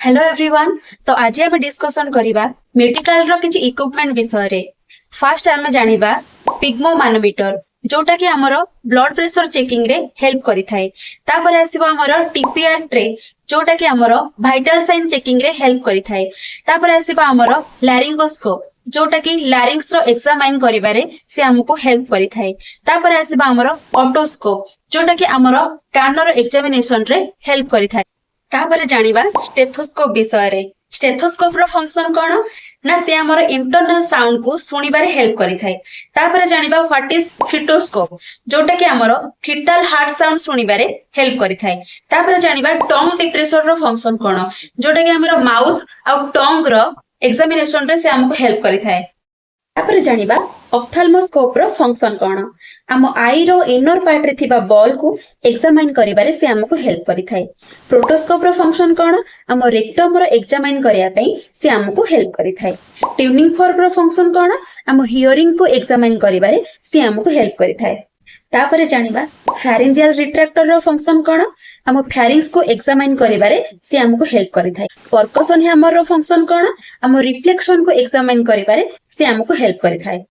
Hello everyone. तो आज आम डिस्कसन करिबा मेडिकल रो किछि इक्विपमेंट विषय रे। फास्ट आम जानिबा स्पिग्मो मानोमीटर जोटा कि हमरो ब्लड प्रेशर चेकिंग रे हेल्प करि थाए। तापर आसीबा हमरो टीपीआर ट्रे जोटा कि हमरो वाइटल साइन चेकिंग रे हेल्प करि थाए। तापर आसीबा हमरो लैरिंगोस्कोप जोटा कि लैरिंग्स रो एग्जामाइन करिबारे से हमको हेल्प करि थाए। तापर आसीबा हमरो ऑटोस्कोप जोटा कि हमरो कान रो एग्जामिनेशन रे हेल्प करि थाए। तापर जानिबा स्टेथोस्कोप विषय रे। स्टेथोस्कोप रो फंक्शन कोन ना से हमर इंटरनल साउंड को सुनिबारे हेल्प करि थाए। तापर जानिबा व्हाट इज फिटोस्कोप जोटा कि हमर फिटल हार्ट साउंड सुनिबारे हेल्प करि थाए। तापर जानिबा टंग डिप्रेसर रो फंक्शन कोन जोटा कि हमर माउथ आ टंग रो एग्जामिनेशन रे से हमको हेल्प करि थाए। तापर जानिबा ऑप्थेल्मोस्कोप रो फंक्शन कोन आम आई रो इनर पार्ट रे थिबा बॉल को एग्जामाइन करिबारे से हमको हेल्प करि थाए। प्रोटोस्कोप रो फंक्शन कोन आम रेक्टम रो एग्जामाइन करिया पई से हमको हेल्प करि थाए। ट्यूनिंग फॉर्क रो फंक्शन कोन आम हियरिंग को एग्जामाइन करिबारे से हमको हेल्प करि थाए। तापर जानिबा फैरिंजियल रिट्रैक्टर रो फंक्शन कोन आम फैरिंग्स को एग्जामाइन करिबारे से हमको हेल्प करि थाए। परकशन हैमर रो फंक्शन कोन आम रिफ्लेक्शन को एग्जामाइन करिबारे से हमको हेल्प करि थाए।